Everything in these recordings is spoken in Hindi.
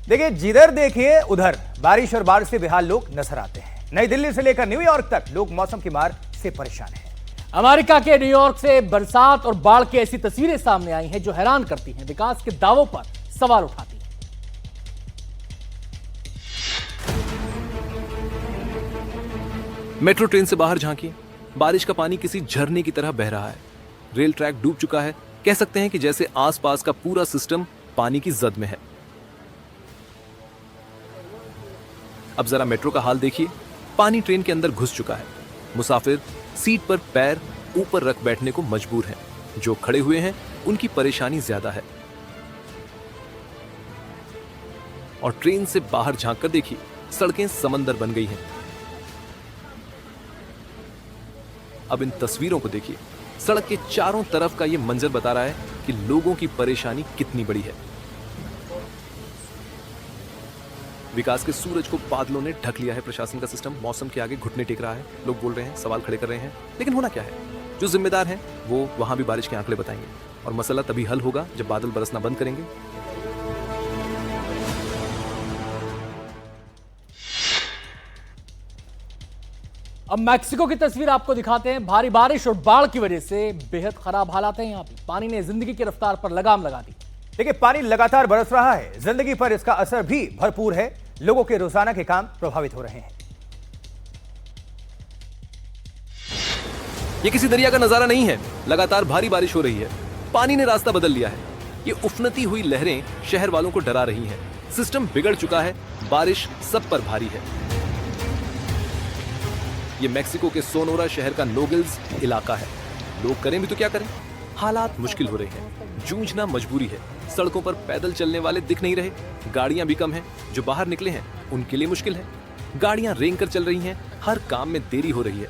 देखिए, जिधर देखिए उधर बारिश और बाढ़ से बेहाल लोग नजर आते हैं। नई दिल्ली से लेकर न्यूयॉर्क तक लोग मौसम की मार से परेशान हैं। अमेरिका के न्यूयॉर्क से बरसात और बाढ़ की ऐसी तस्वीरें सामने आई हैं जो हैरान करती हैं, विकास के दावों पर सवाल उठाती हैं। मेट्रो ट्रेन से बाहर झांकिए, बारिश का पानी किसी झरने की तरह बह रहा है। रेल ट्रैक डूब चुका है, कह सकते हैं कि जैसे आसपास का पूरा सिस्टम पानी की जद में है। अब जरा मेट्रो का हाल देखिए, पानी ट्रेन के अंदर घुस चुका है। मुसाफिर सीट पर पैर ऊपर रख बैठने को मजबूर हैं। जो खड़े हुए हैं उनकी परेशानी ज्यादा है। और ट्रेन से बाहर झांक कर देखिए, सड़कें समंदर बन गई हैं। अब इन तस्वीरों को देखिए, सड़क के चारों तरफ का यह मंजर बता रहा है कि लोगों की परेशानी कितनी बड़ी है। विकास के सूरज को बादलों ने ढक लिया है। प्रशासन का सिस्टम मौसम के आगे घुटने टेक रहा है। लोग बोल रहे हैं, सवाल खड़े कर रहे हैं, लेकिन होना क्या है? जो जिम्मेदार हैं वो वहां भी बारिश के आंकड़े बताएंगे और मसला तभी हल होगा जब बादल बरसना बंद करेंगे। अब मैक्सिको की तस्वीर आपको दिखाते हैं। भारी बारिश और बाढ़ की वजह से बेहद खराब हालात हैं यहां पे। पानी ने जिंदगी की रफ्तार पर लगाम लगा दी। देखिए, पानी लगातार बरस रहा है, जिंदगी पर इसका असर भी भरपूर है। लोगों के रोजाना के काम प्रभावित हो रहे हैं। ये किसी दरिया का नजारा नहीं है, लगातार भारी बारिश हो रही है। पानी ने रास्ता बदल लिया है। ये उफनती हुई लहरें शहर वालों को डरा रही हैं। सिस्टम बिगड़ चुका है, बारिश सब पर भारी है। ये मेक्सिको के सोनोरा शहर का नोगल्स इलाका है। लोग करें भी तो क्या करें, हालात मुश्किल हो रहे हैं। जूझना मजबूरी है। सड़कों पर पैदल चलने वाले दिख नहीं रहे, गाड़ियां भी कम हैं। जो बाहर निकले हैं उनके लिए मुश्किल है। गाड़ियां रेंग कर चल रही हैं, हर काम में देरी हो रही है।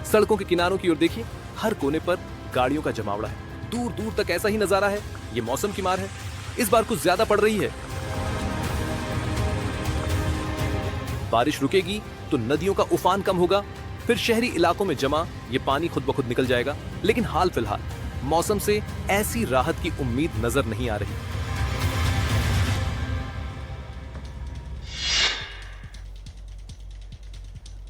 सड़कों के किनारों की ओर देखिए, हर कोने पर गाड़ियों का जमावड़ा है। दूर दूर तक ऐसा ही नजारा है। ये मौसम की मार है, इस बार कुछ ज्यादा पड़ रही है। बारिश रुकेगी तो नदियों का उफान कम होगा, फिर शहरी इलाकों में जमा ये पानी खुद ब खुद निकल जाएगा। लेकिन हाल फिलहाल मौसम से ऐसी राहत की उम्मीद नजर नहीं आ रही।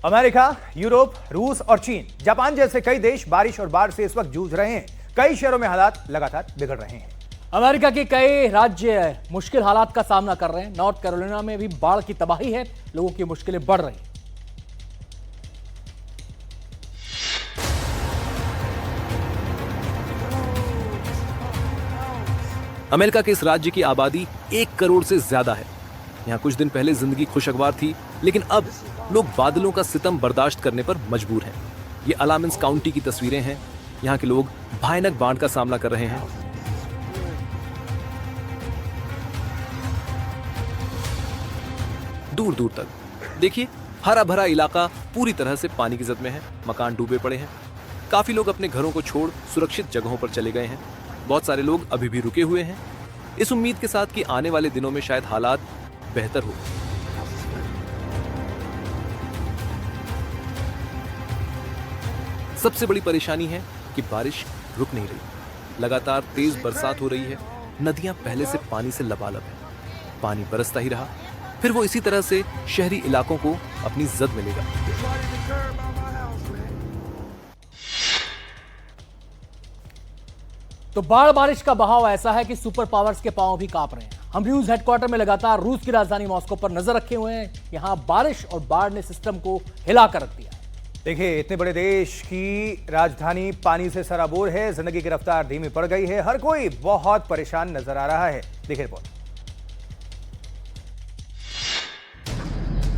अमेरिका, यूरोप, रूस और चीन, जापान जैसे कई देश बारिश और बाढ़ से इस वक्त जूझ रहे हैं। कई शहरों में हालात लगातार बिगड़ रहे हैं। अमेरिका के कई राज्य मुश्किल हालात का सामना कर रहे हैं। नॉर्थ कैरोलिना में भी बाढ़ की तबाही है, लोगों की मुश्किलें बढ़ रही हैं। अमेरिका के इस राज्य की आबादी 1 करोड़ से ज्यादा है। यहाँ कुछ दिन पहले जिंदगी खुशगवार थी, लेकिन अब लोग बादलों का सितम बर्दाश्त करने पर मजबूर हैं। ये अलामेंस काउंटी की तस्वीरें हैं। यहाँ के लोग भयानक बाढ़ का सामना कर रहे हैं। दूर दूर तक देखिए, हरा भरा इलाका पूरी तरह से पानी की जद में है। मकान डूबे पड़े हैं। काफी लोग अपने घरों को छोड़ सुरक्षित जगहों पर चले गए हैं। बहुत सारे लोग अभी भी रुके हुए हैं, इस उम्मीद के साथ कि आने वाले दिनों में शायद हालात बेहतर हो। सबसे बड़ी परेशानी है कि बारिश रुक नहीं रही। लगातार तेज बरसात हो रही है। नदियां पहले से पानी से लबालब है। पानी बरसता ही रहा, फिर वो इसी तरह से शहरी इलाकों को अपनी जद मिलेगा। तो बाढ़ बारिश का बहाव ऐसा है कि सुपर पावर्स के पांव भी कांप रहे हैं। हम न्यूज हेडक्वार्टर में लगातार रूस की राजधानी मॉस्को पर नजर रखे हुए हैं। यहां बारिश और बाढ़ ने सिस्टम को हिलाकर रख दिया। देखिए, इतने बड़े देश की राजधानी पानी से सराबोर है। जिंदगी की रफ्तार धीमी पड़ गई है। हर कोई बहुत परेशान नजर आ रहा है। देखिए रिपोर्ट।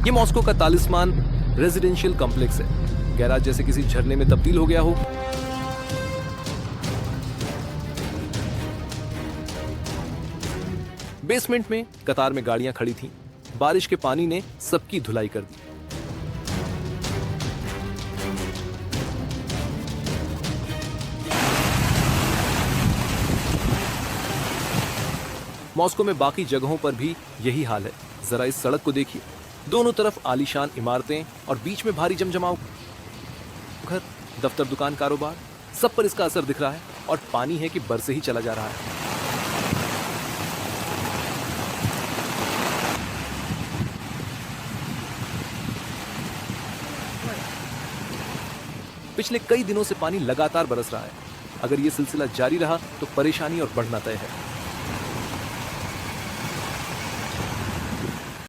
ये मॉस्को का तालिस्मान रेजिडेंशियल कॉम्प्लेक्स है। गैराज जैसे किसी झरने में तब्दील हो गया हो। बेसमेंट में कतार में गाड़ियां खड़ी थीं। बारिश के पानी ने सबकी धुलाई कर दी। मॉस्को में बाकी जगहों पर भी यही हाल है। जरा इस सड़क को देखिए, दोनों तरफ आलीशान इमारतें और बीच में भारी जमजमाव। घर, दफ्तर, दुकान, कारोबार, सब पर इसका असर दिख रहा है। और पानी है कि बरसे ही चला जा रहा है। पिछले कई दिनों से पानी लगातार बरस रहा है। अगर ये सिलसिला जारी रहा तो परेशानी और बढ़ना तय है।